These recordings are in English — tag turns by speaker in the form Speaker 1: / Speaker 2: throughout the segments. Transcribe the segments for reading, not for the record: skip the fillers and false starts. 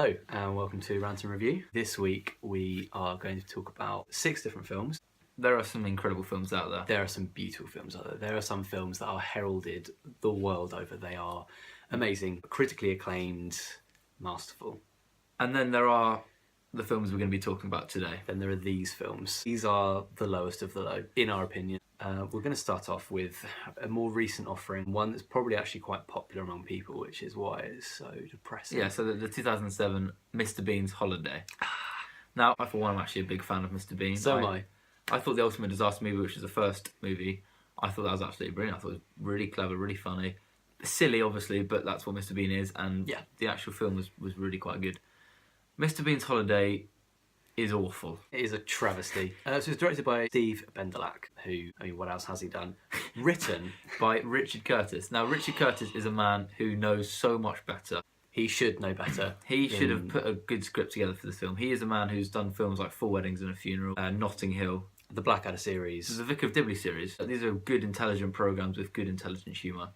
Speaker 1: Hello and welcome to Rant and Review. This week we are going to talk about 6 different films.
Speaker 2: There are some incredible films out there.
Speaker 1: There are some beautiful films out there. There are some films that are heralded the world over. They are amazing, critically acclaimed, masterful.
Speaker 2: And then there are the films we're going to be talking about today.
Speaker 1: Then there are these films. These are the lowest of the low, in our opinion. We're going to start off with a more recent offering, one that's probably actually quite popular among people, which is why it's so depressing.
Speaker 2: Yeah, so the 2007 Mr. Bean's Holiday. Now, I for one am actually a big fan of Mr. Bean.
Speaker 1: So am I.
Speaker 2: I thought The Ultimate Disaster Movie, which was the first movie, I thought that was absolutely brilliant. I thought it was really clever, really funny. Silly, obviously, but that's what Mr. Bean is, and
Speaker 1: yeah,
Speaker 2: the actual film was really quite good. Mr. Bean's Holiday is awful.
Speaker 1: It is a travesty. So it's directed by Steve Bendelak, who, I mean, what else has he done? Written
Speaker 2: by Richard Curtis. Now, Richard Curtis is a man who knows so much better.
Speaker 1: He should know better.
Speaker 2: He should have put a good script together for this film. He is a man who's done films like Four Weddings and a Funeral, Notting Hill,
Speaker 1: the Blackadder series,
Speaker 2: the Vicar of Dibley series. These are good, intelligent programmes with good, intelligent humour.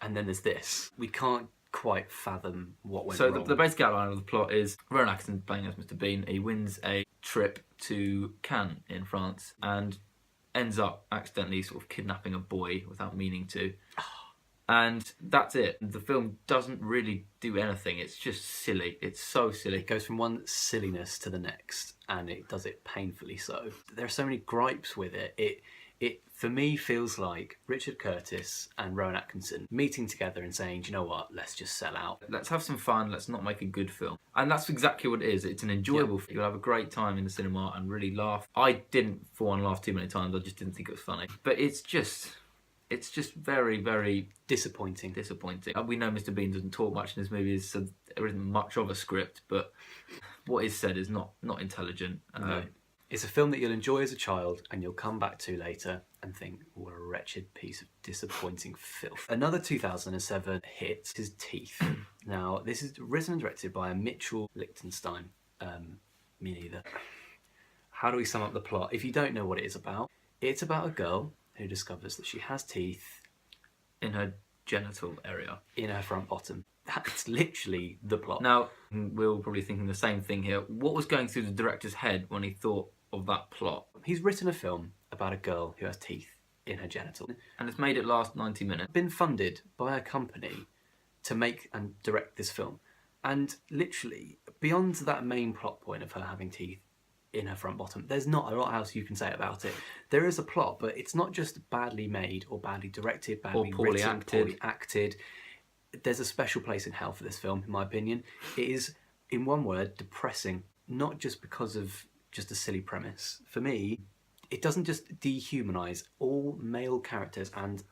Speaker 1: And then there's this. We can't quite fathom what went
Speaker 2: wrong. So the basic outline of the plot is Rowan Atkinson playing as Mr. Bean. He wins a trip to Cannes in France and ends up accidentally sort of kidnapping a boy without meaning to. And that's it. The film doesn't really do anything. It's just silly. It's so silly.
Speaker 1: It goes from one silliness to the next, and it does it painfully so. There are so many gripes with it. It for me feels like Richard Curtis and Rowan Atkinson meeting together and saying, do you know what, let's just sell out.
Speaker 2: Let's have some fun, let's not make a good film. And that's exactly what it is. It's an enjoyable film. You'll have a great time in the cinema and really laugh. I didn't, for one, laugh too many times. I just didn't think it was funny. But it's just very, very
Speaker 1: disappointing.
Speaker 2: We know Mr. Bean doesn't talk much in this movie, so there isn't much of a script, but what is said is not intelligent.
Speaker 1: No. It's a film that you'll enjoy as a child and you'll come back to later and think, what a wretched piece of disappointing filth. Another 2007 hit is Teeth. Now, this is written and directed by Mitchell Lichtenstein. Me neither. How do we sum up the plot? If you don't know what it is about, it's about a girl who discovers that she has teeth
Speaker 2: in her genital area.
Speaker 1: In her front bottom. That's literally the plot.
Speaker 2: Now, we're all probably thinking the same thing here. What was going through the director's head when he thought of that plot?
Speaker 1: He's written a film about a girl who has teeth in her genital.
Speaker 2: And it's made it last 90 minutes.
Speaker 1: Been funded by a company to make and direct this film. And literally, beyond that main plot point of her having teeth in her front bottom, there's not a lot else you can say about it. There is a plot, but it's not just badly made or badly directed, badly
Speaker 2: poorly
Speaker 1: written, poorly acted. There's a special place in hell for this film, in my opinion. It is, in one word, depressing. Not just because of just a silly premise. For me, it doesn't just dehumanise all male characters and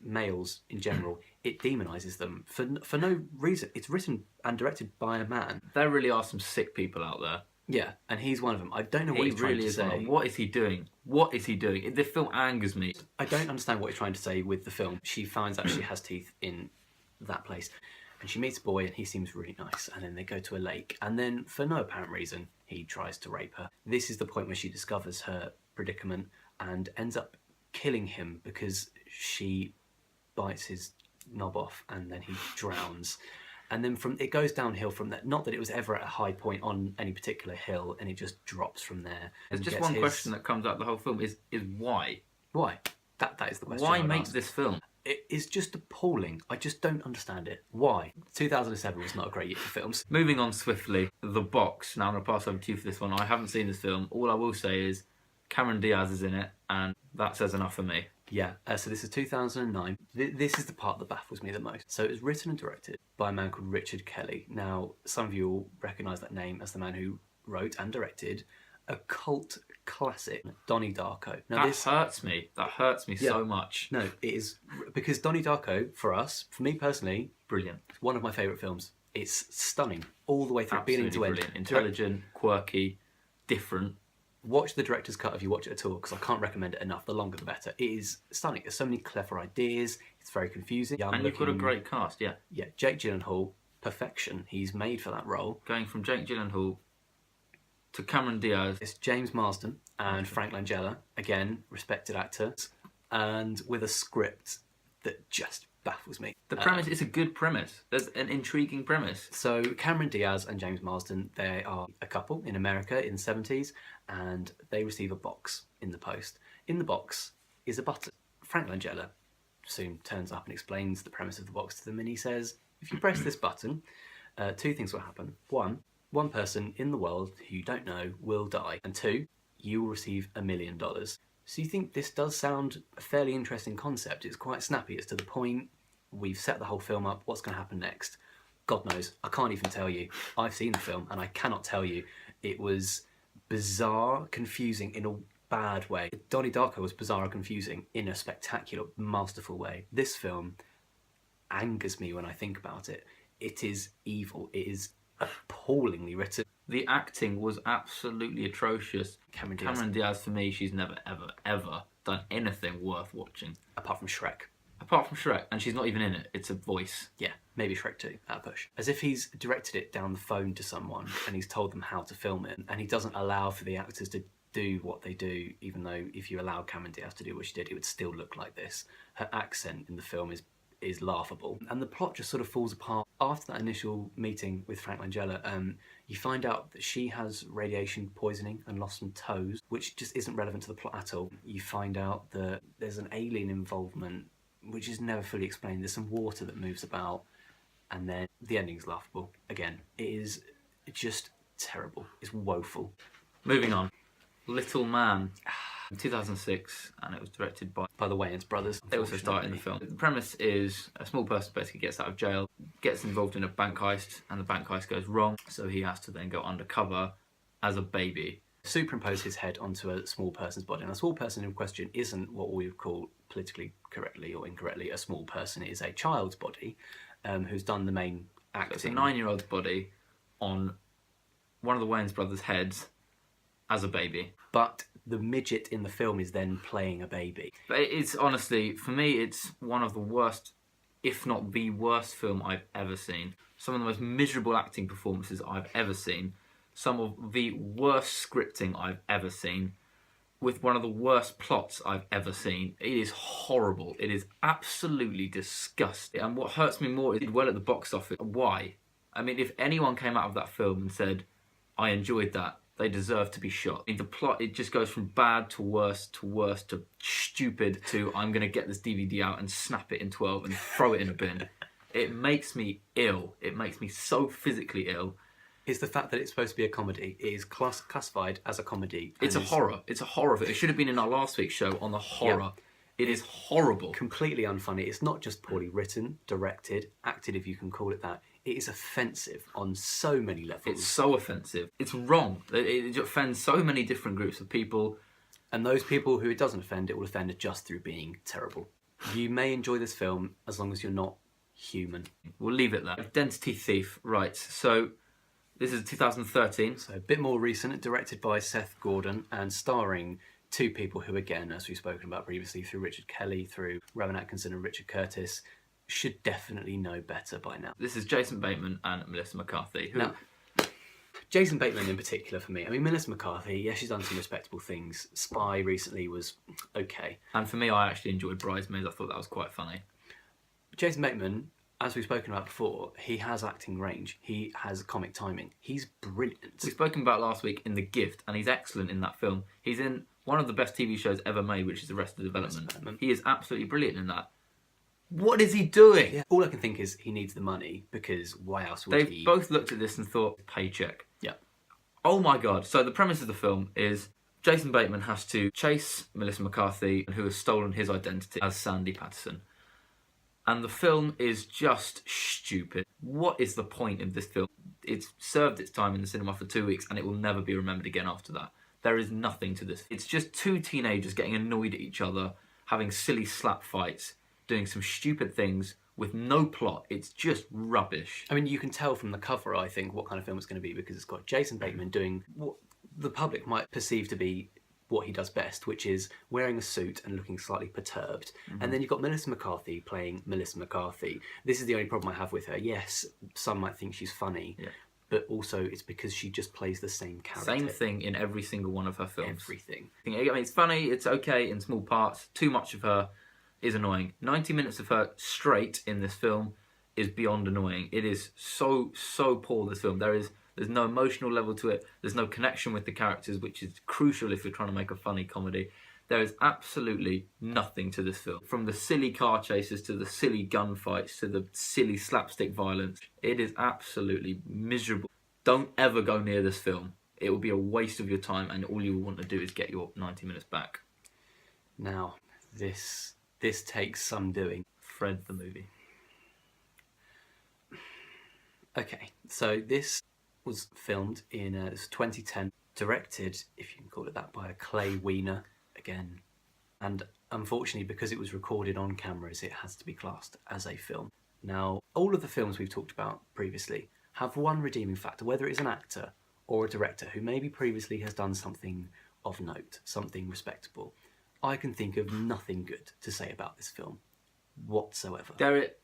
Speaker 1: males in general. It demonises them for no reason. It's written and directed by a man.
Speaker 2: There really are some sick people out there.
Speaker 1: Yeah, and he's one of them. I don't know what he's trying to say.
Speaker 2: What is he doing? What is he doing? The film angers me.
Speaker 1: I don't understand what he's trying to say with the film. She finds out she has teeth in that place, and she meets a boy and he seems really nice, and then they go to a lake, and then for no apparent reason he tries to rape her. This is the point where she discovers her predicament and ends up killing him because she bites his knob off and then he drowns. And then it goes downhill from that. Not that it was ever at a high point on any particular hill, and it just drops from there.
Speaker 2: There's just one question that comes out the whole film is why?
Speaker 1: Why? That is the question.
Speaker 2: Why make this film?
Speaker 1: It is just appalling. I just don't understand it. Why? 2007 was not a great year for films.
Speaker 2: Moving on swiftly, The Box. Now I'm going to pass over to you for this one. I haven't seen this film. All I will say is Cameron Diaz is in it, and that says enough for me.
Speaker 1: Yeah, so this is 2009. This is the part that baffles me the most. So it was written and directed by a man called Richard Kelly. Now, some of you will recognise that name as the man who wrote and directed a cult classic, Donnie Darko. Now,
Speaker 2: that hurts me. That hurts me so much.
Speaker 1: No, it is, because Donnie Darko, for me personally,
Speaker 2: brilliant.
Speaker 1: It's one of my favourite films. It's stunning all the way through, beginning to end.
Speaker 2: Intelligent, quirky, different.
Speaker 1: Watch the director's cut if you watch it at all, because I can't recommend it enough. The longer the better. It is stunning. There's so many clever ideas. It's very confusing.
Speaker 2: And you've got a great cast, yeah.
Speaker 1: Yeah, Jake Gyllenhaal, perfection. He's made for that role.
Speaker 2: Going from Jake Gyllenhaal to Cameron Diaz.
Speaker 1: It's James Marsden and Frank Langella, again, respected actors, and with a script that just baffles me.
Speaker 2: The premise is a good premise. There's an intriguing premise.
Speaker 1: So Cameron Diaz and James Marsden, they are a couple in America in the 70s, and they receive a box in the post. In the box is a button. Frank Langella soon turns up and explains the premise of the box to them, and he says, if you press this button, two things will happen. One person in the world who you don't know will die, and two, you will receive $1 million. So you think this does sound a fairly interesting concept. It's quite snappy, it's to the point. We've set the whole film up. What's going to happen next? God knows. I can't even tell you. I've seen the film and I cannot tell you. It was bizarre, confusing in a bad way. Donnie Darko was bizarre and confusing in a spectacular, masterful way. This film angers me when I think about it. It is evil. It is appallingly written.
Speaker 2: The acting was absolutely atrocious. Cameron Diaz, for me, she's never, ever, ever done anything worth watching.
Speaker 1: Apart from Shrek.
Speaker 2: Apart from Shrek, and she's not even in it. It's a voice.
Speaker 1: Yeah, maybe Shrek 2, at a push. As if he's directed it down the phone to someone and he's told them how to film it, and he doesn't allow for the actors to do what they do, even though if you allow Cameron Diaz to do what she did, it would still look like this. Her accent in the film is laughable, and the plot just sort of falls apart. After that initial meeting with Frank Langella, you find out that she has radiation poisoning and lost some toes, which just isn't relevant to the plot at all. You find out that there's an alien involvement, which is never fully explained. There's some water that moves about, and then the ending's laughable. Again, it is just terrible. It's woeful.
Speaker 2: Moving on. Little Man, 2006, and it was directed by
Speaker 1: the Wayans brothers.
Speaker 2: They also starred in the film. The premise is a small person basically gets out of jail, gets involved in a bank heist, and the bank heist goes wrong, so he has to then go undercover as a baby.
Speaker 1: Superimpose his head onto a small person's body. And a small person in question isn't what we would call politically correctly or incorrectly a small person. It is a child's body who's done the main acting.
Speaker 2: So it's a 9-year-old's body on one of the Wayans brothers' heads as a baby.
Speaker 1: But the midget in the film is then playing a baby.
Speaker 2: But it's honestly, for me, it's one of the worst, if not the worst film I've ever seen. Some of the most miserable acting performances I've ever seen. Some of the worst scripting I've ever seen, with one of the worst plots I've ever seen. It is horrible. It is absolutely disgusting. And what hurts me more is it did well at the box office. Why? I mean, if anyone came out of that film and said, I enjoyed that, they deserve to be shot. I mean, the plot, it just goes from bad to worse to stupid to I'm going to get this DVD out and snap it in 12 and throw it in a bin. It makes me ill. It makes me so physically ill.
Speaker 1: Is the fact that it's supposed to be a comedy. It is classified as a comedy.
Speaker 2: It's a horror. It's a horror. It should have been in our last week's show on the horror. It is horrible.
Speaker 1: Completely unfunny. It's not just poorly written, directed, acted, if you can call it that. It is offensive on so many levels.
Speaker 2: It's so offensive. It's wrong. It offends so many different groups of people.
Speaker 1: And those people who it doesn't offend, it will offend just through being terrible. You may enjoy this film as long as you're not human.
Speaker 2: We'll leave it there. Identity Thief. Right, so this is 2013.
Speaker 1: So a bit more recent, directed by Seth Gordon and starring two people who, again, as we've spoken about previously, through Richard Kelly, through Rowan Atkinson and Richard Curtis, should definitely know better by now.
Speaker 2: This is Jason Bateman and Melissa McCarthy.
Speaker 1: Now, Jason Bateman in particular for me. I mean, Melissa McCarthy, yeah, she's done some respectable things. Spy recently was okay.
Speaker 2: And for me, I actually enjoyed Bridesmaids. I thought that was quite funny.
Speaker 1: Jason Bateman, as we've spoken about before, he has acting range. He has comic timing. He's brilliant.
Speaker 2: We've spoken about last week in The Gift, and he's excellent in that film. He's in one of the best TV shows ever made, which is Arrested Development. He is absolutely brilliant in that. What is he doing?
Speaker 1: Yeah. All I can think is he needs the money, because why else would he...
Speaker 2: They both looked at this and thought, paycheck.
Speaker 1: Yeah.
Speaker 2: Oh my God. So the premise of the film is Jason Bateman has to chase Melissa McCarthy, who has stolen his identity as Sandy Patterson. And the film is just stupid. What is the point of this film? It's served its time in the cinema for 2 weeks and it will never be remembered again after that. There is nothing to this. It's just two teenagers getting annoyed at each other, having silly slap fights, doing some stupid things with no plot. It's just rubbish.
Speaker 1: I mean, you can tell from the cover, I think, what kind of film it's going to be, because it's got Jason Bateman doing what the public might perceive to be what he does best, which is wearing a suit and looking slightly perturbed. And then you've got Melissa McCarthy playing Melissa McCarthy. This is the only problem I have with her. Yes, some might think she's funny, but also it's because she just plays the same character.
Speaker 2: Same thing in every single one of her films.
Speaker 1: Everything.
Speaker 2: I mean, it's funny, it's okay in small parts. Too much of her is annoying. 90 minutes of her straight in this film is beyond annoying. It is so poor, this film. There's no emotional level to it. There's no connection with the characters, which is crucial if you're trying to make a funny comedy. There is absolutely nothing to this film. From the silly car chases to the silly gunfights to the silly slapstick violence. It is absolutely miserable. Don't ever go near this film. It will be a waste of your time, and all you will want to do is get your 90 minutes back.
Speaker 1: Now, this takes some doing.
Speaker 2: Fred the movie.
Speaker 1: Okay, so this was filmed in 2010, directed, if you can call it that, by a Clay Weiner again. And unfortunately, because it was recorded on cameras, it has to be classed as a film. Now, all of the films we've talked about previously have one redeeming factor, whether it's an actor or a director who maybe previously has done something of note, something respectable. I can think of nothing good to say about this film whatsoever.
Speaker 2: It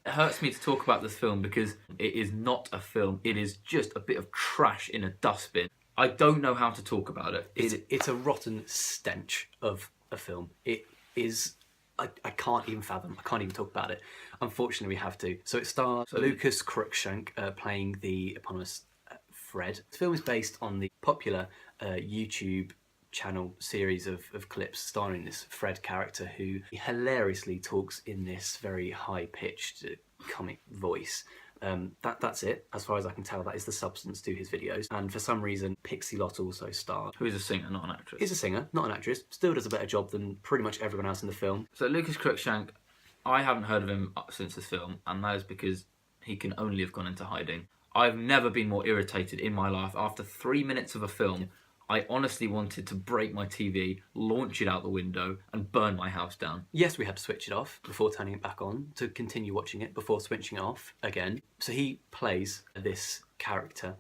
Speaker 2: hurts me to talk about this film because it is not a film. It is just a bit of trash in a dustbin. I don't know how to talk about it.
Speaker 1: It's a rotten stench of a film. It is... I can't even fathom. I can't even talk about it. Unfortunately, we have to. So it stars Lucas Cruikshank playing the eponymous Fred. The film is based on the popular YouTube channel series of clips starring this Fred character, who hilariously talks in this very high-pitched comic voice. That's it. As far as I can tell, that is the substance to his videos. And for some reason, Pixie Lott also stars.
Speaker 2: Who is a singer, not an actress.
Speaker 1: He's a singer, not an actress. Still does a better job than pretty much everyone else in the film.
Speaker 2: So Lucas Cruikshank, I haven't heard of him since this film, and that is because he can only have gone into hiding. I've never been more irritated in my life. After 3 minutes of a film, I honestly wanted to break my TV, launch it out the window, and burn my house down.
Speaker 1: Yes, we had to switch it off before turning it back on to continue watching it before switching it off again. So he plays this character.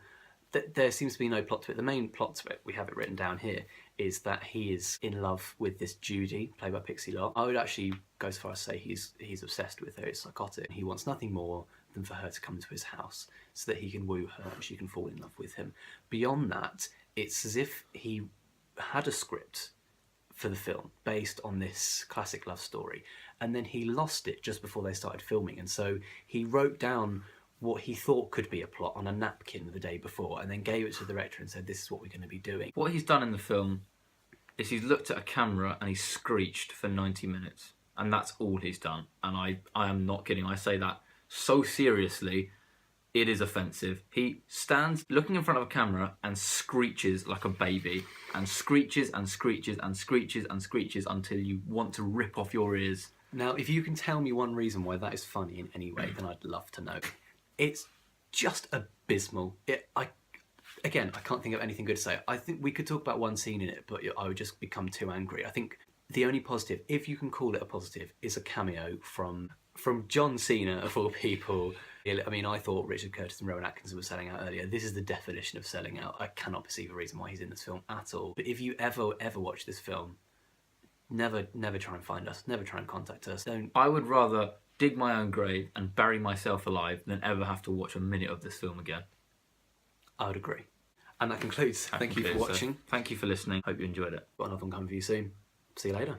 Speaker 1: There seems to be no plot to it. The main plot to it, we have it written down here, is that he is in love with this Judy, played by Pixie Lott. I would actually go as far as to say he's obsessed with her. He's psychotic. He wants nothing more than for her to come to his house so that he can woo her and she can fall in love with him. Beyond that, it's as if he had a script for the film based on this classic love story, and then he lost it just before they started filming, and so he wrote down what he thought could be a plot on a napkin the day before and then gave it to the director and said, this is what we're going to be doing.
Speaker 2: What he's done in the film is he's looked at a camera and he's screeched for 90 minutes, and that's all he's done. And I am not kidding. I say that so seriously. It is offensive. He stands looking in front of a camera and screeches like a baby, and screeches and screeches and screeches and screeches until you want to rip off your ears.
Speaker 1: Now, if you can tell me one reason why that is funny in any way, then I'd love to know. It's just abysmal. I can't think of anything good to say. I think we could talk about one scene in it, but I would just become too angry. I think the only positive, if you can call it a positive, is a cameo from John Cena, of all people. I mean, I thought Richard Curtis and Rowan Atkinson were selling out earlier. This is the definition of selling out. I cannot perceive a reason why he's in this film at all. But if you ever watch this film, never try and find us. Never try and contact us. Don't.
Speaker 2: I would rather dig my own grave and bury myself alive than ever have to watch a minute of this film again.
Speaker 1: I would agree. And that concludes. Thank you for watching.
Speaker 2: Thank you for listening. Hope you enjoyed it.
Speaker 1: Got another one coming for you soon. See you later.